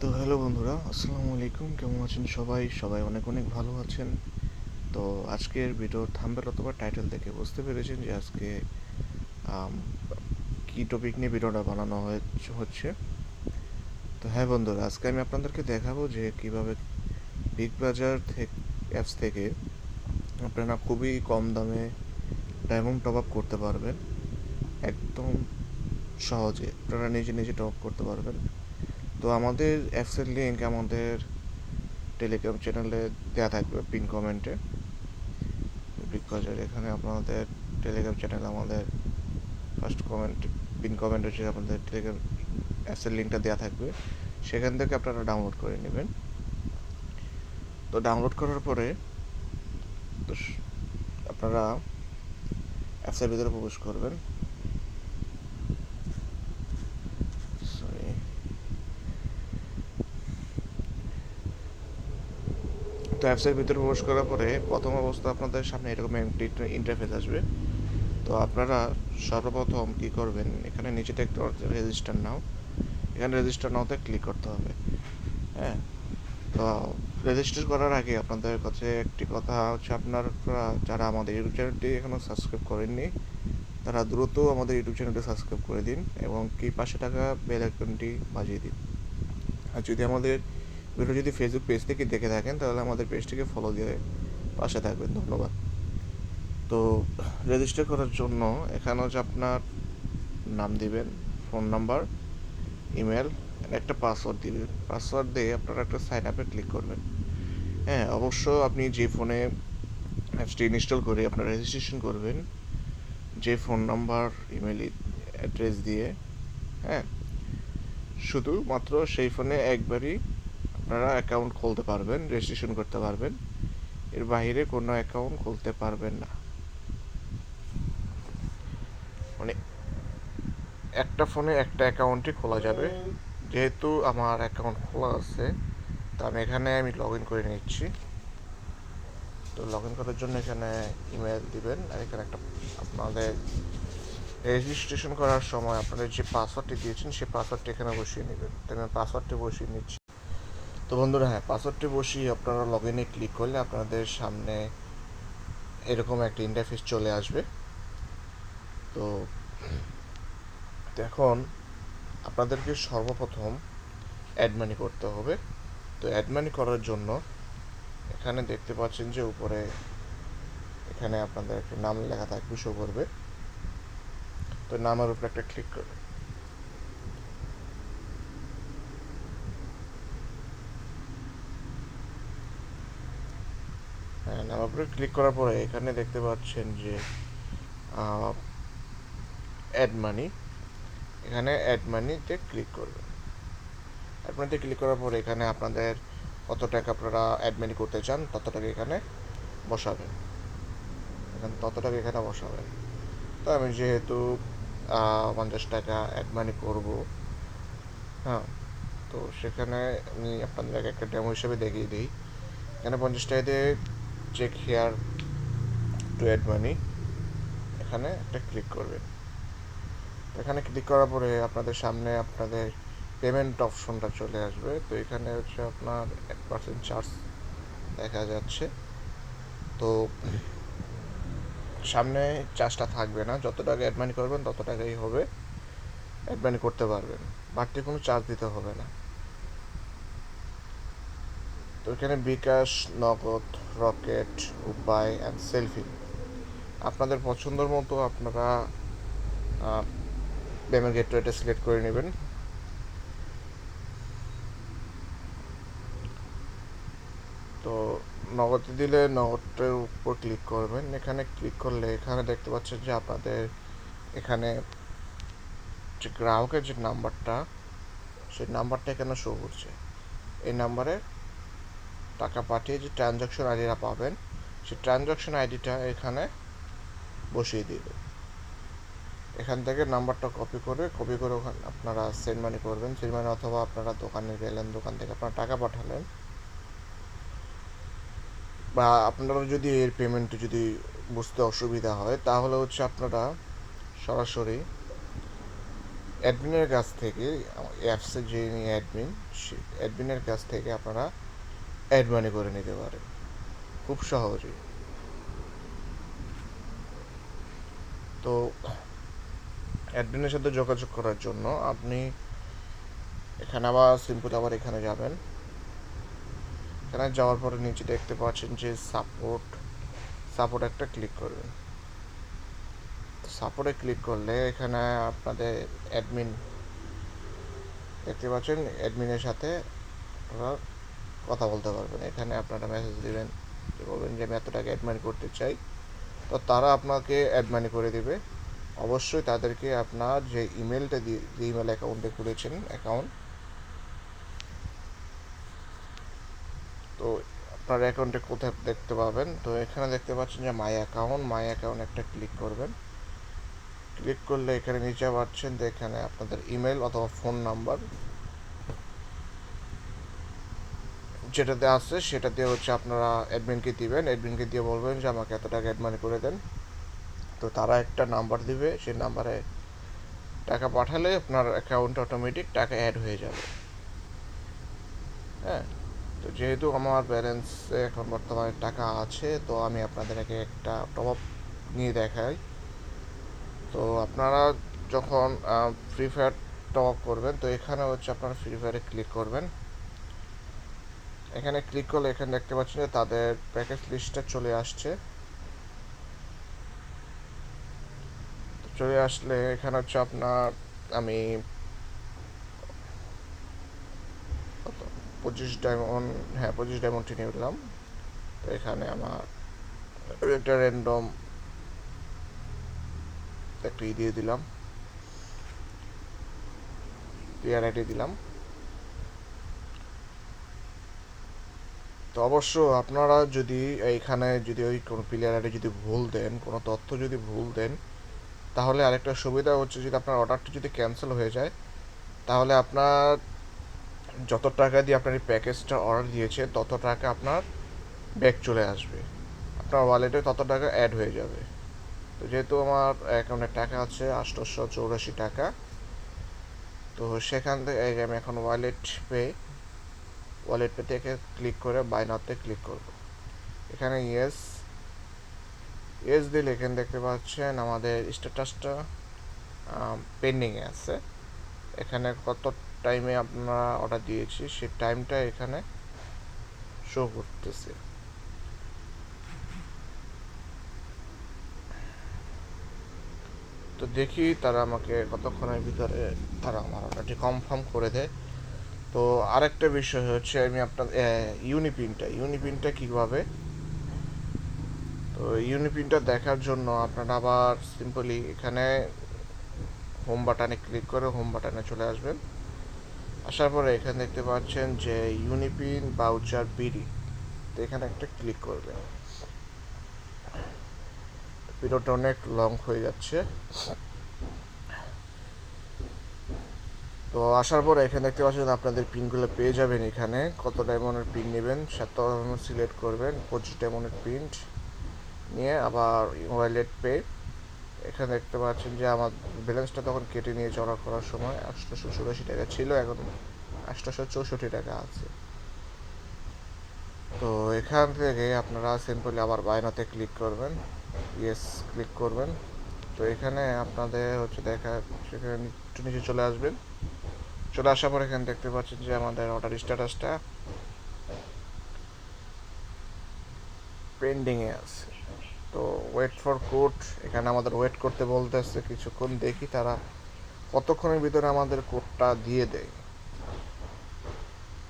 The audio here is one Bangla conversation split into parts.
তো হ্যালো বন্ধুরা, আসসালামু আলাইকুম। কেমন আছেন সবাই? সবাই অনেক অনেক ভালো আছেন। তো আজকের ভিডিওর থাম্বনেল অথবা টাইটেল দেখে বুঝতে পেরেছেন যে আজকে আম, কী টপিক নিয়ে ভিডিওটা বানানো হচ্ছে। তো হ্যাঁ বন্ধুরা, আজকে আমি আপনাদেরকে দেখাবো যে কিভাবে বিগ বাজার থেকে অ্যাপস থেকে আপনারা খুবই কম দামে ডায়মন্ড টপ আপ করতে পারবেন। একদম সহজে আপনারা নিজে নিজে টপ আপ করতে পারবেন। তো আমাদের অ্যাপসের লিঙ্ক আমাদের টেলিগ্রাম চ্যানেলে দেওয়া থাকবে পিন কমেন্টে। বিগ বাজার এখানে আপনাদের টেলিগ্রাম চ্যানেল আমাদের ফার্স্ট কমেন্ট পিন কমেন্ট হচ্ছে আপনাদের টেলিগ্রাম অ্যাপসের লিঙ্কটা দেওয়া থাকবে, সেখান থেকে আপনারা ডাউনলোড করে নেবেন। তো ডাউনলোড করার পরে তো আপনারা অ্যাপসের ভিতরে প্রবেশ করবেন। সরি। তো অ্যাপসের ভিতরে প্রবেশ করার পরে প্রথম অবস্থা আপনাদের সামনে এরকম একটি ইন্টারফেস আসবে। তো আপনারা সর্বপ্রথম কী করবেন, এখানে নিচে দেখতে পাচ্ছেন রেজিস্টার নাও, এখানে রেজিস্টার নাওতে ক্লিক করতে হবে। হ্যাঁ, তো রেজিস্টার করার আগে আপনাদের কাছে একটি কথা হচ্ছে, আপনারা যারা আমাদের ইউটিউব চ্যানেলটি এখনও সাবস্ক্রাইব করেননি তারা দ্রুত আমাদের ইউটিউব চ্যানেলটি সাবস্ক্রাইব করে দিন এবং কি পাশে থাকা বেল আইকনটি বাজিয়ে দিন। আর যদি আমাদের ভিডিও যদি ফেসবুক পেজ থেকে দেখে থাকেন তাহলে আমাদের পেজটিকে ফলো দিয়ে পাশে থাকবেন। ধন্যবাদ। তো রেজিস্টার করার জন্য এখানে হচ্ছে আপনার নাম দিবেন, ফোন নাম্বার, ইমেল, একটা পাসওয়ার্ড দিবেন। পাসওয়ার্ড দিয়ে আপনারা একটা সাইন আপে ক্লিক করবেন। হ্যাঁ, অবশ্য আপনি যে ফোনে অ্যাপসটি ইনস্টল করে আপনার রেজিস্ট্রেশন করবেন, যে ফোন নাম্বার ইমেল অ্যাড্রেস দিয়ে, হ্যাঁ, শুধুমাত্র সেই ফোনে একবারই আপনারা অ্যাকাউন্ট খুলতে পারবেন, রেজিস্ট্রেশন করতে পারবেন। এর বাইরে কোনো অ্যাকাউন্ট খুলতে পারবেন না। মানে একটা ফোনে একটা অ্যাকাউন্টই খোলা যাবে। যেহেতু আমার অ্যাকাউন্ট খোলা আছে, তো আমি লগ ইন করে নিচ্ছি। তো লগ ইন করার জন্য এখানে ইমেল দিবেন, আর এখানে একটা আপনাদের রেজিস্ট্রেশন করার সময় আপনাদের যে পাসওয়ার্ডটি দিয়েছেন সেই পাসওয়ার্ডটি এখানে বসিয়ে নেবেন। তো আমি পাসওয়ার্ডটি বসিয়ে নিচ্ছি। তো বন্ধুরা, হ্যাঁ, পাসওয়ার্ডটি বসিয়ে আপনারা লগ ইনে ক্লিক করলে আপনাদের সামনে এরকম একটা ইন্টারফেস চলে আসবে। তো এখন আপনাদেরকে সর্বপ্রথম অ্যাড মানি করতে হবে। তো অ্যাড মানি করার জন্য এখানে দেখতে পাচ্ছেন যে উপরে এখানে আপনাদের একটা নাম লেখা থাকবে, শো করবে। তো নামের উপরে একটা ক্লিক করবে। হ্যাঁ, নামের উপরে ক্লিক করার পরে এখানে দেখতে পাচ্ছেন যে অ্যাড মানি, এখানে অ্যাড মানিতে ক্লিক করবেন। অ্যাড মানিতে ক্লিক করার পরে এখানে আপনাদের কত টাকা আপনারা অ্যাড মানি করতে চান তত টাকা এখানে বসাবেন। তত টাকা এখানে বসাবেন। তো আমি যেহেতু 50 টাকা অ্যাড মানি করবো, হ্যাঁ, তো সেখানে আমি আপনাদেরকে একটা ডেমো হিসেবে দেখিয়ে দিই। এখানে 50 টাকা দিয়ে check here to add money, এখানে একটা ক্লিক করবেন। এখানে ক্লিক করার পরে আপনাদের সামনে আপনাদের পেমেন্ট অপশনটা চলে আসবে। তো এখানে হচ্ছে আপনার 1% চার্জ দেখা যাচ্ছে। তো সামনে চার্জটা থাকবে না, যত টাকা অ্যাড মানি করবেন তত টাকাই হবে, অ্যাড মানি করতে পারবেন, বাড়তি কোনো চার্জ দিতে হবে না। তো এখানে বিকাশ, নগদ, রকেট, উপায় অ্যান্ড সেলফি আপনাদের পছন্দের মতো আপনারা পেমেন্ট গেটওয়েটা সিলেক্ট করে নেবেন। তো নগদে দিলে নগদের উপর ক্লিক করবেন। এখানে ক্লিক করলে এখানে দেখতে পাচ্ছেন যে আপনাদের এখানে যে গ্রাহকের যে নাম্বারটা, সেই নাম্বারটা এখানে শো করছে। এই নাম্বারে টাকা পাঠিয়ে যে ট্রানজাকশন আইডিটা পাবেন, সেই ট্রানজাকশন আইডিটা এখানে বসিয়ে দিবেন। এখান থেকে নাম্বারটা কপি করে ওখানে আপনারা সেন্ড মানি করবেন। সেন্ড মানি অথবা আপনারা দোকানে গেলেন, দোকান থেকে আপনারা টাকা পাঠালেন, বা আপনারা যদি এর পেমেন্টে যদি বুঝতে অসুবিধা হয় তাহলে হচ্ছে আপনারা সরাসরি অ্যাডমিনের কাছ থেকে, অ্যাপসের যে অ্যাডমিন, অ্যাডমিনের কাছ থেকে আপনারা অ্যাড মানি করে নিতে পারেন খুব সহজেই। তো অ্যাডমিনের সাথে যোগাযোগ করার জন্য আপনি এখানে আবার সিম্পল আবার এখানে যাবেন। এখানে যাওয়ার পরে নিচে দেখতে পাচ্ছেন যে সাপোর্ট একটা ক্লিক করবেন। সাপোর্টে ক্লিক করলে এখানে আপনাদের অ্যাডমিন দেখতে পাচ্ছেন, অ্যাডমিনের সাথে আপনারা কথা বলতে পারবেন। এখানে আপনারা মেসেজ দিবেন, বলবেন যে আমি এত টাকা অ্যাড মানি করতে চাই, তো তারা আপনাকে অ্যাড মানি করে দিবে। অবশ্যই তাদেরকে আপনার যে ইমেলটা দিয়ে, যে ইমেল অ্যাকাউন্টে খুলেছেন অ্যাকাউন্ট, তো আপনার অ্যাকাউন্টে কোথায় দেখতে পাবেন, তো এখানে দেখতে পাচ্ছেন যে মাই অ্যাকাউন্ট একটা ক্লিক করবেন। ক্লিক করলে এখানে নিচে পাচ্ছেন যে এখানে আপনাদের ইমেল অথবা ফোন নাম্বার যেটাতে আছে সেটা দিয়ে হচ্ছে আপনারা অ্যাডমিনকে দিবেন। অ্যাডমিনকে দিয়ে বলবেন যে আমাকে এত টাকা অ্যাড মানি করে দেন, তো তারা একটা নাম্বার দিবে, সেই নাম্বারে টাকা পাঠালে আপনার অ্যাকাউন্টে অটোমেটিক টাকা অ্যাড হয়ে যাবে। হ্যাঁ, তো যেহেতু আমার ব্যালেন্সে এখন বর্তমানে টাকা আছে, তো আমি আপনাদেরকে একটা টপ আপ নিয়ে দেখাই। তো আপনারা যখন ফ্রি ফায়ার টপ আপ করবেন, তো এখানে হচ্ছে আপনারা ফ্রি ফায়ারে ক্লিক করবেন। এখানে ক্লিক করলে এখানে দেখতে পাচ্ছেন যে তাদের প্যাকেজ লিস্টটা চলে আসছে। চলে আসলে এখানে হচ্ছে আপনার, আমি কত 25 ডায়মন্ড, হ্যাঁ 25 ডায়মন্ডটি নিয়ে নিলাম। তো এখানে আমার একটা র্যান্ডম একটা দিয়ে দিলাম, প্লেয়ার আইডি দিলাম। তো অবশ্য আপনারা যদি এইখানে যদি ওই কোনো প্লেয়ার আইডি যদি ভুল দেন, কোনো তথ্য যদি ভুল দেন, তাহলে আরেকটা সুবিধা হচ্ছে যদি আপনার অর্ডারটি যদি ক্যান্সেল হয়ে যায়, তাহলে আপনার যত টাকা দিয়ে আপনার এই প্যাকেজটা অর্ডার দিয়েছে তত টাকা আপনার ব্যাক চলে আসবে, আপনার ওয়ালেটে তত টাকা অ্যাড হয়ে যাবে। তো যেহেতু আমার অ্যাকাউন্টে টাকা আছে 884 টাকা, তো সেখান থেকে আমি এখন ওয়ালেট পে থেকে ক্লিক করে বাই নাওতে ক্লিক করব। এখানে ইয়েস দিলে এখানে দেখতে পাচ্ছেন আমাদের স্ট্যাটাসটা পেন্ডিংয়ে আছে। এখানে কত টাইমে আমরা অর্ডার দিয়েছি সেই টাইমটা এখানে শো করতেছে। তো দেখি তারা আমাকে কতক্ষণের ভিতরে তারা আমার অর্ডারটি কনফার্ম করে দেয়। তো আরেকটা বিষয় হচ্ছে আমি আপনার ইউনিপিনটা কীভাবে, তো ইউনিপিনটা দেখার জন্য আপনারা আবার সিম্পলি এখানে হোম বাটনে ক্লিক করে হোম বাটনে চলে আসবেন। আসার পরে এখানে দেখতে পাচ্ছেন যে ইউনিপিন বাউচার বিডি, তো এখানে একটা ক্লিক করবেন। ভিডিওটা অনেক লং হয়ে যাচ্ছে। তো আসার পরে এখানে দেখতে পাচ্ছেন আপনাদের পিনগুলো পেয়ে যাবেন। এখানে কত ডায়মন্ডের পিন নেবেন সেটা সিলেক্ট করবেন। 25 ডায়মন্ডের পিন নিয়ে আবার ওয়ালেট পে, এখানে দেখতে পাচ্ছেন যে আমার ব্যালেন্সটা তখন কেটে নিয়ে অর্ডার করার সময় 884 টাকা ছিল, এখন 864 টাকা আছে। তো এখান থেকে আপনারা সিম্পলি আবার বায়নাতে ক্লিক করবেন, ইয়েস ক্লিক করবেন। তো এখানে আপনাদের হচ্ছে সেখানে একটু নিচে চলে আসবেন। চলে আসার পর এখানে দেখতে পাচ্ছেন যে আমাদের অর্ডার স্ট্যাটাসটা পেন্ডিংয়ে আছে। তো ওয়েট ফর কোড, এখানে আমাদের ওয়েট করতে বলতেছে কিছুক্ষণ, দেখি তারা কতক্ষণের ভিতরে আমাদের কোডটা দিয়ে দেয়।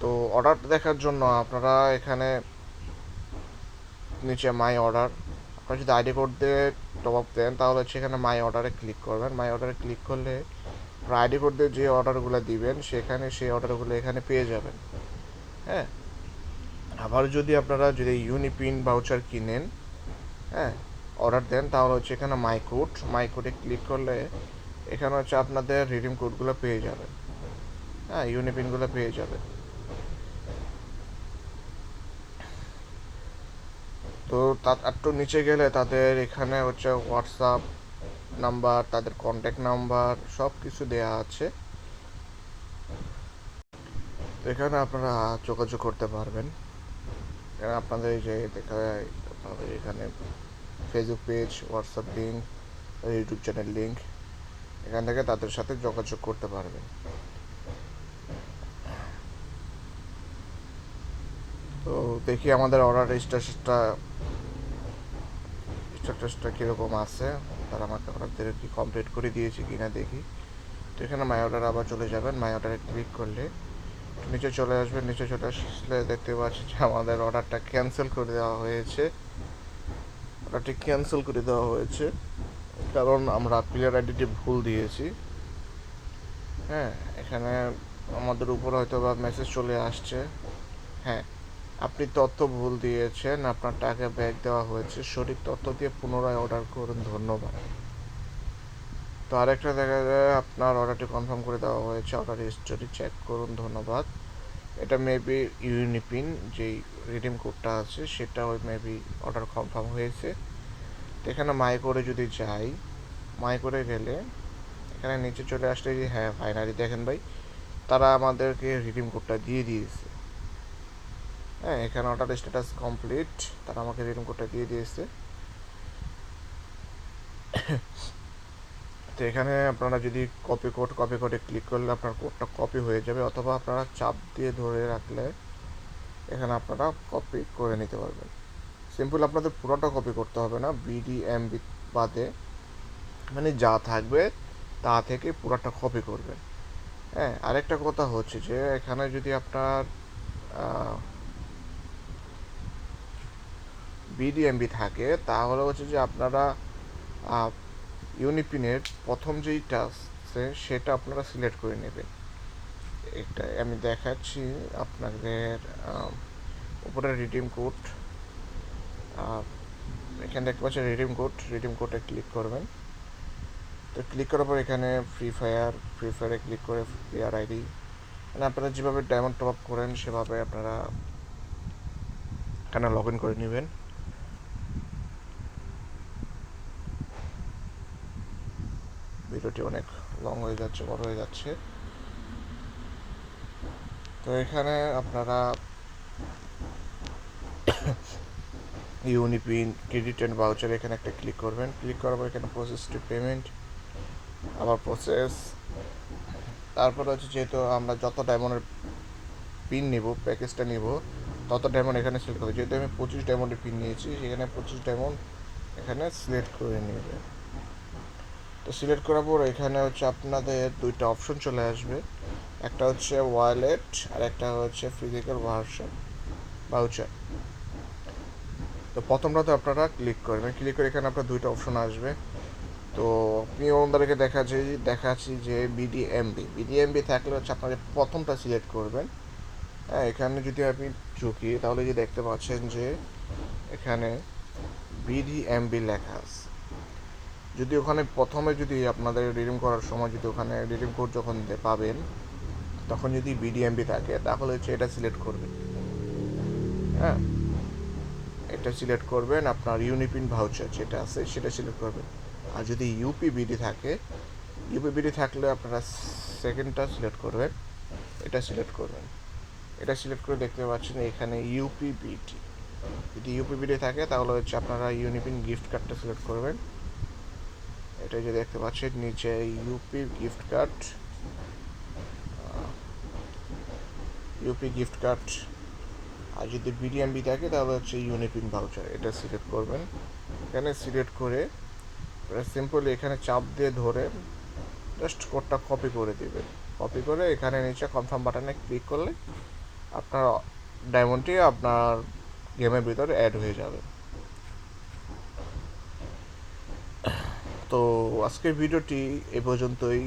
তো অর্ডার দেখার জন্য আপনারা এখানে নিচে মাই অর্ডার, আপনারা যদি আইডি কোড দিয়ে টপ আপ দেন তাহলে সেখানে মাই অর্ডারে ক্লিক করবেন। মাই অর্ডারে ক্লিক করলে আইডি কোড দিয়ে যে অর্ডারগুলো দিবেন সেখানে সেই অর্ডারগুলো এখানে পেয়ে যাবেন। হ্যাঁ, আবার যদি আপনারা যদি ইউনিপিন ভাউচার কিনেন, হ্যাঁ অর্ডার দেন, তাহলে হচ্ছে এখানে মাই কোডে ক্লিক করলে এখানে হচ্ছে আপনাদের রিডিম কোডগুলো পেয়ে যাবেন। হ্যাঁ, ইউনিপিনগুলো পেয়ে যাবেন। তো তার একটু নিচে গেলে তাদের এখানে হচ্ছে হোয়াটসঅ্যাপ নাম্বার, তাদের কন্ট্যাক্ট নাম্বার সব কিছু দেওয়া আছে। তো এখানে আপনারা যোগাযোগ করতে পারবেন। এখানে আপনাদের এই যে দেখা যায় আপনাদের এখানে Facebook page, WhatsApp link, YouTube channel link, এখান থেকে তাদের সাথে যোগাযোগ করতে পারবেন। তো দেখি আমাদের অর্ডার স্ট্যাটাসটা কীরকম আছে, তারা আমাকে অর্ডার কি কমপ্লিট করে দিয়েছে কি না দেখি। তো এখানে মাই অর্ডার আবার চলে যাবেন, মাই অর্ডারে ক্লিক করলে নিচে চলে আসবেন। নিচে চলে আসলে দেখতে পাচ্ছি যে আমাদের অর্ডারটা ক্যান্সেল করে দেওয়া হয়েছে। অর্ডারটি ক্যান্সেল করে দেওয়া হয়েছে কারণ আমরা প্লেয়ার আইডিটি ভুল দিয়েছি। হ্যাঁ, এখানে আমাদের উপর হয়তো বা মেসেজ চলে আসছে, হ্যাঁ আপনি তথ্য ভুল দিয়েছেন, আপনার টাকা ব্যাক দেওয়া হয়েছে, সঠিক তথ্য দিয়ে পুনরায় অর্ডার করুন, ধন্যবাদ। তো আরেকটা দেখা যায় আপনার অর্ডারটি কনফার্ম করে দেওয়া হয়েছে, অর্ডার হিস্টোরি চেক করুন, ধন্যবাদ। এটা মেবি ইউনিপিন যেই রিডিম কোডটা আছে সেটা ওই মেবি অর্ডার কনফার্ম হয়েছে। তো এখানে মাই করে যদি যাই, মাই করে গেলে এখানে নিচে চলে আসলে যে হ্যাঁ ফাইনালি দেখেন ভাই তারা আমাদেরকে রিডিম কোডটা দিয়ে দিয়েছে। হ্যাঁ, এখানে অর্ডার স্ট্যাটাস কমপ্লিট, তারা আমাকে রিডিম কোডটা দিয়ে দিয়েছে। তো এখানে আপনারা যদি কপি কোডে ক্লিক করলে আপনার কোডটা কপি হয়ে যাবে, অথবা আপনারা চাপ দিয়ে ধরে রাখলে এখানে আপনারা কপি করে নিতে পারবেন। সিম্পল আপনাদের পুরোটা কপি করতে হবে না, বিডিএমবি বাদে মানে যা থাকবে তা থেকে পুরোটা কপি করবেন। হ্যাঁ, আরেকটা কথা হচ্ছে যে এখানে যদি আপনার বিডিএমবি থাকে তাহলে হচ্ছে যে আপনারা ইউনিপিনের প্রথম যেই টাস্ক আছে সেটা আপনারা সিলেক্ট করে নেবেন। এটা আমি দেখাচ্ছি আপনাদের। উপরে রিডিম কোড, এখানে দেখতে পাচ্ছেন রিডিম কোডে ক্লিক করবেন। তো ক্লিক করার পর এখানে ফ্রি ফায়ারে ক্লিক করে প্লেয়ার আইডি, মানে আপনারা যেভাবে ডায়মন্ড টপ আপ করেন সেভাবে আপনারা এখানে লগ ইন করে নেবেন। ভিডিওটি অনেক লং হয়ে যাচ্ছে, বড় হয়ে যাচ্ছে। তো এখানে আপনারা ইউনিপিন, ক্রেডিট অ্যান্ড ভাউচার এখানে একটা ক্লিক করবেন। ক্লিক করার পর এখানে প্রসেস টু পেমেন্ট, আবার প্রসেস, তারপরে হচ্ছে যেহেতু আমরা যত ডায়মন্ডের পিন নিব, প্যাকেজটা নিব, তত ডায়মন্ড এখানে সিলেক্ট করবে। যেহেতু আমি 25 ডায়মন্ডের পিন নিয়েছি, সেখানে 25 ডায়মন্ড এখানে সিলেক্ট করে নেবে। তো সিলেক্ট করার পর এখানে হচ্ছে আপনাদের দুইটা অপশন চলে আসবে, একটা হচ্ছে ওয়ালেট আর একটা হচ্ছে ফিজিক্যাল ভার্সন ভাউচার। তো প্রথমটাতে আপনারা ক্লিক করবেন, ক্লিক করে এখানে আপনার দুইটা অপশন আসবে। তো আপনি ওনাদেরকে দেখাচ্ছি যে বিডিএমবি থাকলে হচ্ছে আপনাদের প্রথমটা সিলেক্ট করবেন। হ্যাঁ, এখানে যদি আপনি ঝুঁকি তাহলে যে দেখতে পাচ্ছেন যে এখানে বিডিএমবি লেখা আছে। যদি ওখানে প্রথমে যদি আপনাদের রিডিম করার সময় যদি ওখানে রিডিম কোড যখন পাবেন তখন যদি বিডিএমবি থাকে তাহলে হচ্ছে এটা সিলেক্ট করবেন। হ্যাঁ, এটা সিলেক্ট করবেন, আপনার ইউনিপিন ভাউচার যেটা আছে সেটা সিলেক্ট করবেন। আর যদি ইউপিবিডি থাকলে আপনারা সেকেন্ডটা সিলেক্ট করবেন, এটা সিলেক্ট করবেন। এটা সিলেক্ট করে দেখতে পাচ্ছেন এখানে ইউপিবিডি, যদি ইউপিবিডি থাকে তাহলে হচ্ছে আপনারা ইউনিপিন গিফট কার্ডটা সিলেক্ট করবেন। এটা যে দেখতে পাচ্ছেন নিচে ইউপি গিফট কার্ড। আর যদি বিডিএমবি থাকে তাহলে হচ্ছে ইউনিপিন ভাউচার, এটা সিলেক্ট করবেন। এখানে সিলেক্ট করে সিম্পলি এখানে চাপ দিয়ে ধরে জাস্ট কোডটা কপি করে দিবেন। কপি করে এখানে নিচে কনফার্ম বাটনে ক্লিক করলে আপনার ডায়মন্ডটি আপনার গেমের ভিতরে অ্যাড হয়ে যাবে। তো আজকের ভিডিওটি এ পর্যন্তই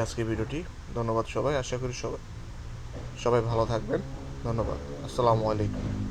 আজকের ভিডিওটি। ধন্যবাদ সবাই, আশা করি সবাই ভালো থাকবেন। ধন্যবাদ, আসসালামু আলাইকুম।